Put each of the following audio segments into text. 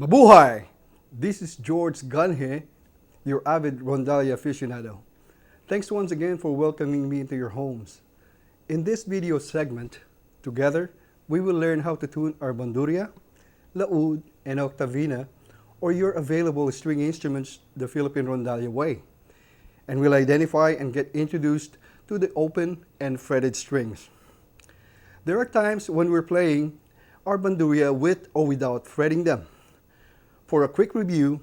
Mabuhay! This is George Gange, your avid rondalla aficionado. Thanks once again for welcoming me into your homes. In this video segment, together, we will learn how to tune our Banduria, laud, and octavina, or your available string instruments the Philippine rondalla way. And we'll identify and get introduced to the open and fretted strings. There are times when we're playing our Banduria with or without fretting them. For a quick review,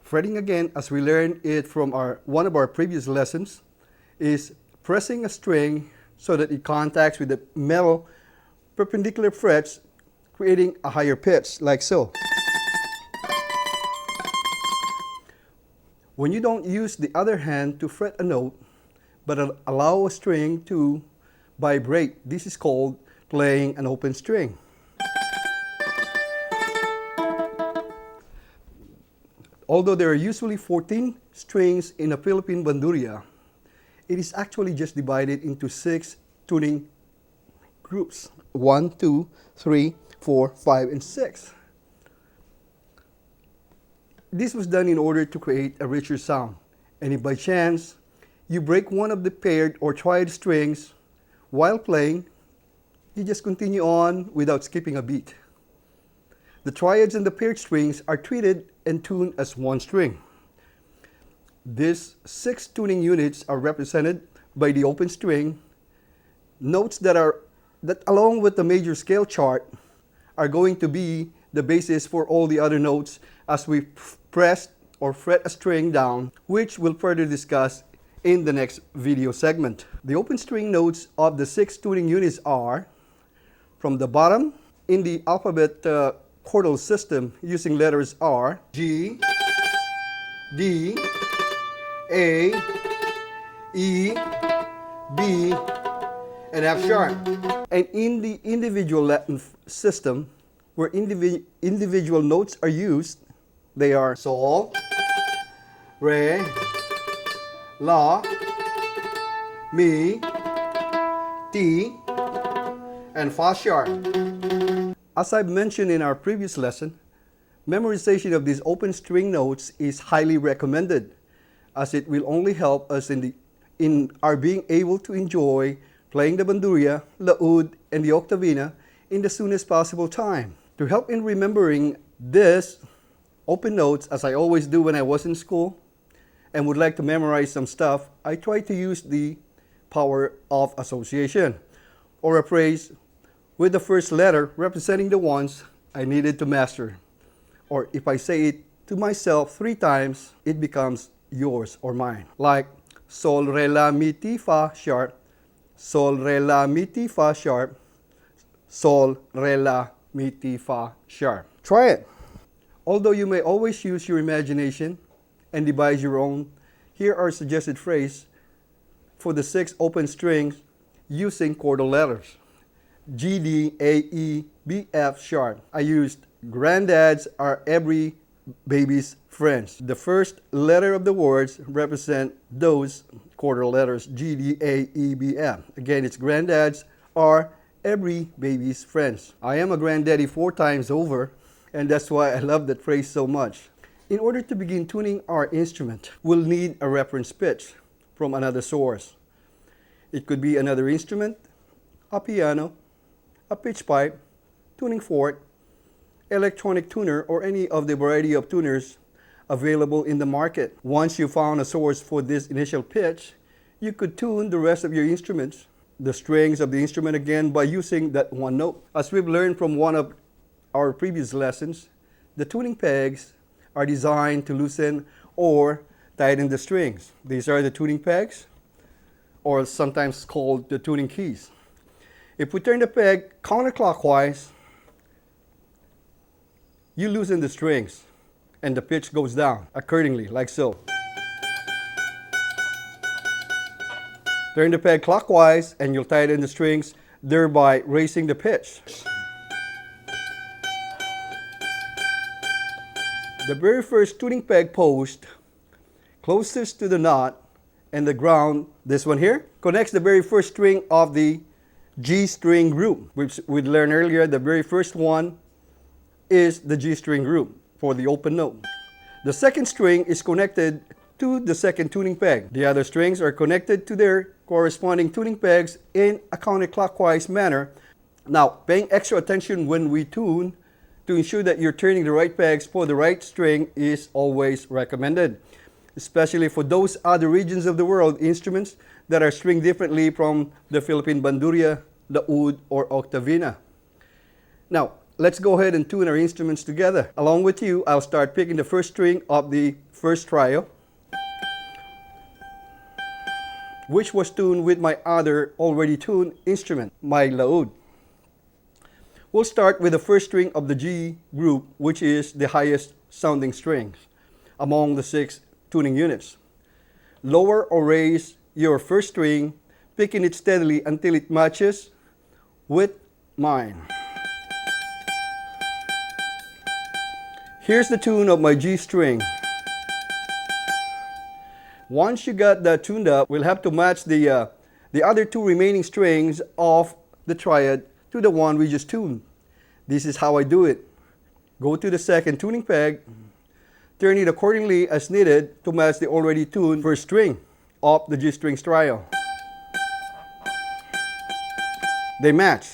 fretting again, as we learned it from one of our previous lessons, is pressing a string so that it contacts with the metal perpendicular frets, creating a higher pitch, like so. When you don't use the other hand to fret a note, but allow a string to vibrate, this is called playing an open string. Although there are usually 14 strings in a Philippine Banduria, it is actually just divided into 6 tuning groups. 1, 2, 3, 4, 5, and 6. This was done in order to create a richer sound. And if by chance you break one of the paired or triad strings while playing, you just continue on without skipping a beat. The triads and the paired strings are treated and tuned as one string. These 6 tuning units are represented by the open string, notes that along with the major scale chart are going to be the basis for all the other notes as we press or fret a string down, which we'll further discuss in the next video segment. The open string notes of the 6 tuning units are from the bottom in the alphabet chordal system using letters R, G, D, A, E, B, and F sharp. And in the individual Latin system, where individual notes are used, they are Sol, Re, La, Mi, Ti, and Fa sharp. As I've mentioned in our previous lesson, memorization of these open string notes is highly recommended, as it will only help us in our being able to enjoy playing the Banduria, laud, and the octavina in the soonest possible time. To help in remembering this open notes, as I always do when I was in school and would like to memorize some stuff, I try to use the power of association, or a phrase with the first letter representing the ones I needed to master. Or if I say it to myself 3 times, it becomes yours or mine. Like Sol, Re, La, Mi, Ti, Fa sharp, Sol, Re, La, Mi, Ti, Fa sharp, Sol, Re, La, Mi, Ti, Fa sharp. Try it. Although you may always use your imagination and devise your own, here are suggested phrases for the 6 open strings using chordal letters. G, D, A, E, B, F sharp. I used granddads are every baby's friends. The first letter of the words represent those chordal letters G, D, A, E, B, F. Again, it's granddads are every baby's friends. I am a granddaddy 4 times over, and that's why I love that phrase so much. In order to begin tuning our instrument, we'll need a reference pitch from another source. It could be another instrument, a piano, a pitch pipe, tuning fork, electronic tuner, or any of the variety of tuners available in the market. Once you found a source for this initial pitch, you could tune the rest of your instruments, the strings of the instrument again, by using that one note. As we've learned from one of our previous lessons, the tuning pegs are designed to loosen or tighten the strings. These are the tuning pegs, or sometimes called the tuning keys. If we turn the peg counterclockwise, you loosen the strings and the pitch goes down accordingly, like so. Turn the peg clockwise and you'll tighten the strings, thereby raising the pitch. The very first tuning peg post closest to the knot and the ground, this one here, connects the very first string of the G string group, which we learned earlier. The very first one is the G string group. for the open note. The second string is connected to the second tuning peg. The other strings are connected to their corresponding tuning pegs in a counterclockwise manner. Now, paying extra attention when we tune to ensure that you're turning the right pegs for the right string is always recommended, especially for those other regions of the world instruments that are stringed differently from the Philippine Banduria, laud, or octavina. Now, let's go ahead and tune our instruments together. Along with you, I'll start picking the first string of the first trio, which was tuned with my other already tuned instrument, my laud. We'll start with the first string of the G group, which is the highest sounding strings among the 6 tuning units. Lower or raise your first string, picking it steadily until it matches with mine. Here's the tune of my G string. Once you got that tuned up, we'll have to match the other 2 remaining strings of the triad to the one we just tuned. This is how I do it. Go to the second tuning peg, turn it accordingly as needed to match the already tuned first string of the G string trio. They match.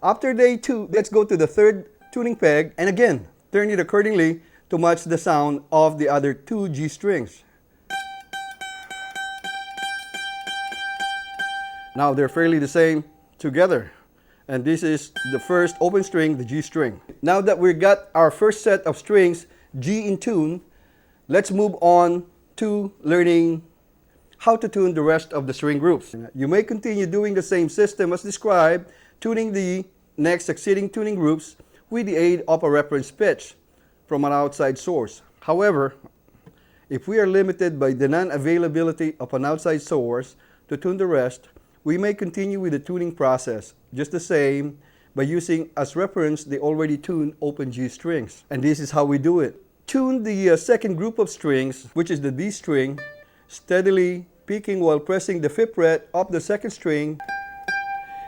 After they tune, let's go to the third tuning peg and again turn it accordingly to match the sound of the other 2 G strings. Now they're fairly the same together. And this is the first open string, the G string. Now that we've got our first set of strings, G in tune, let's move on to learning how to tune the rest of the string groups. You may continue doing the same system as described, tuning the next succeeding tuning groups with the aid of a reference pitch from an outside source. However, if we are limited by the non-availability of an outside source to tune the rest, we may continue with the tuning process just the same by using as reference the already tuned open G strings. And this is how we do it. Tune the second group of strings, which is the D string, steadily picking while pressing the 5th fret of the second string.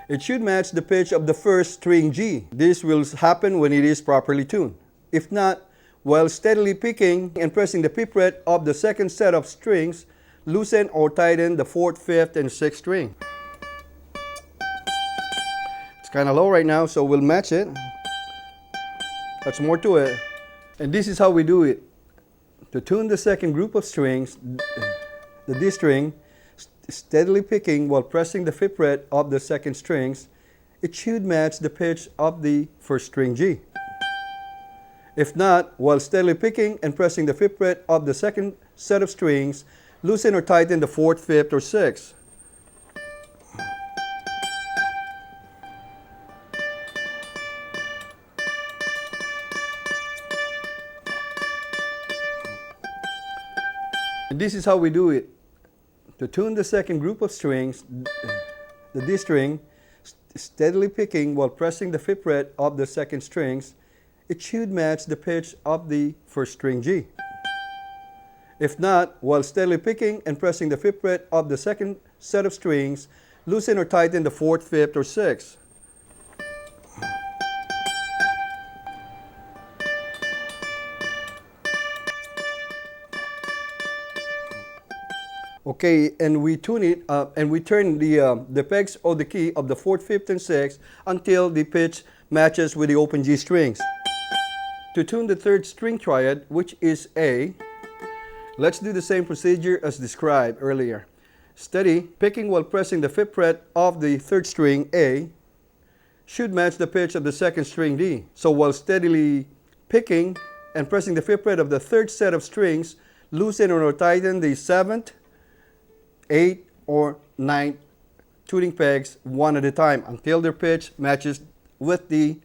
It should match the pitch of the first string G. This will happen when it is properly tuned. If not, while steadily picking and pressing the 5th fret of the second set of strings, loosen or tighten the 4th, 5th, and 6th string. Kind of low right now, so we'll match it. That's more to it. And this is how we do it. To tune the second group of strings, the D string, steadily picking while pressing the 5th fret of the second strings, it should match the pitch of the first string G. If not, while steadily picking and pressing the 5th fret of the second set of strings, loosen or tighten the 4th, 5th, or 6th. And this is how we do it. To tune the second group of strings, the D string, steadily picking while pressing the 5th fret of the second strings, it should match the pitch of the first string G. If not, while steadily picking and pressing the 5th fret of the second set of strings, loosen or tighten the 4th, 5th, or 6th. Okay, and we tune it and we turn the pegs of the key of the 4th, 5th, and 6th until the pitch matches with the open G strings. To tune the third string triad, which is A, let's do the same procedure as described earlier. Steady, picking while pressing the 5th fret of the third string A should match the pitch of the second string D. So while steadily picking and pressing the 5th fret of the third set of strings, loosen or tighten the 7th, 8th, or 9th tuning pegs one at a time until their pitch matches with the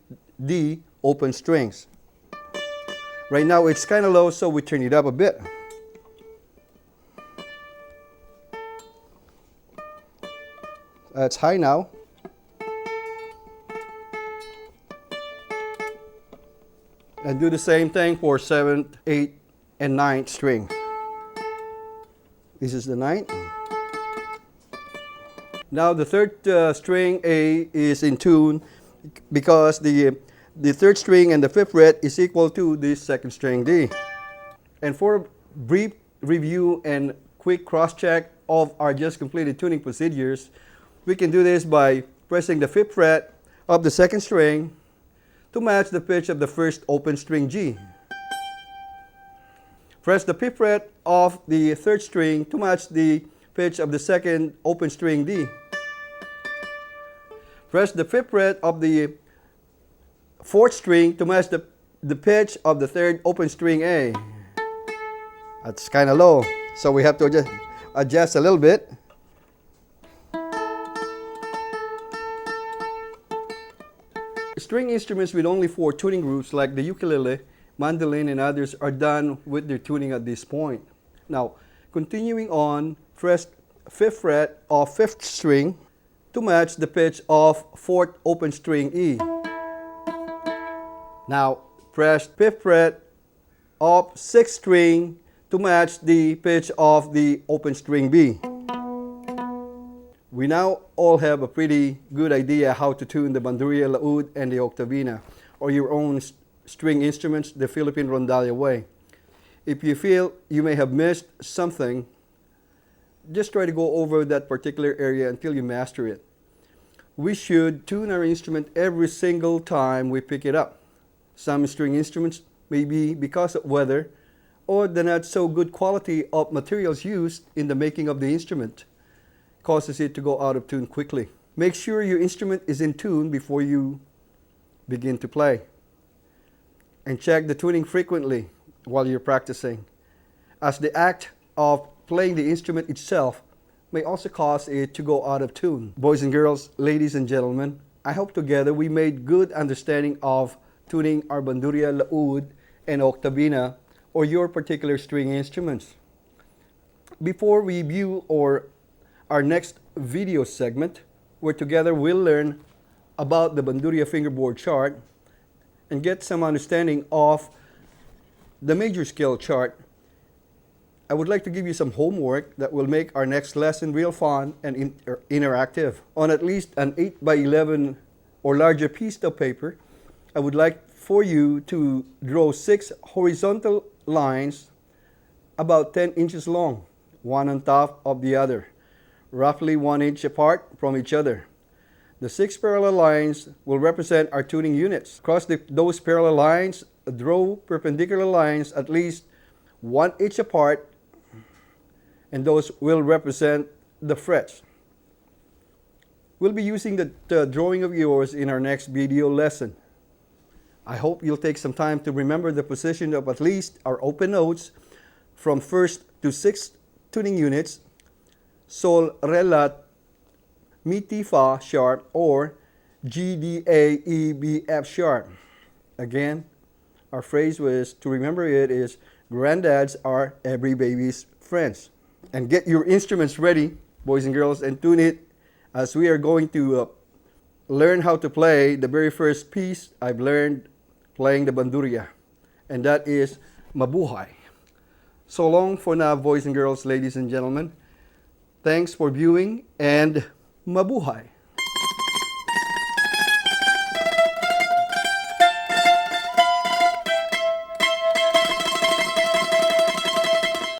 D open strings. Right now it's kind of low, so we turn it up a bit. It's high now. And do the same thing for 7th, 8th, and 9th strings. This is the 9th. Now the third string A is in tune because the the third string and the fifth fret is equal to the second string D. And for a brief review and quick cross-check of our just completed tuning procedures, we can do this by pressing the fifth fret of the second string to match the pitch of the first open string G. Press the fifth fret of the third string to match the pitch of the second open string D. Press the fifth fret of the fourth string to match the pitch of the third open string A. That's kind of low, so we have to adjust a little bit. String instruments with only 4 tuning groups like the ukulele, mandolin, and others are done with their tuning at this point. Now, continuing on, press 5th fret of 5th string to match the pitch of 4th open string E. Now, press 5th fret of 6th string to match the pitch of the open string B. We now all have a pretty good idea how to tune the Banduria, laud, and the octavina, or your own string instruments the Philippine rondalla way. If you feel you may have missed something, just try to go over that particular area until you master it. We should tune our instrument every single time we pick it up. Some string instruments may be because of weather or the not so good quality of materials used in the making of the instrument causes it to go out of tune quickly. Make sure your instrument is in tune before you begin to play. And check the tuning frequently while you're practicing, as the act of playing the instrument itself may also cause it to go out of tune. Boys and girls, ladies and gentlemen, I hope together we made good understanding of tuning our Banduria, laud, and octavina, or your particular string instruments. Before we view our next video segment, where together we'll learn about the Banduria fingerboard chart and get some understanding of the major scale chart, I would like to give you some homework that will make our next lesson real fun and interactive. On at least an 8 by 11 or larger piece of paper, I would like for you to draw 6 horizontal lines about 10 inches long, one on top of the other, roughly 1 inch apart from each other. The 6 parallel lines will represent our tuning units. Across those parallel lines, draw perpendicular lines at least 1 inch apart, and those will represent the frets. We'll be using the drawing of yours in our next video lesson. I hope you'll take some time to remember the position of at least our open notes from 1st to 6th tuning units, Sol, Re, La, Mi, Ti, Fa sharp, or G, D, A, E, B, F sharp. Again, our phrase was to remember it is granddads are every baby's friends. And get your instruments ready, boys and girls, and tune it, as we are going to learn how to play the very first piece I've learned playing the Banduria, and that is Mabuhay. So long for now, boys and girls, ladies and gentlemen. Thanks for viewing, and Mabuhay.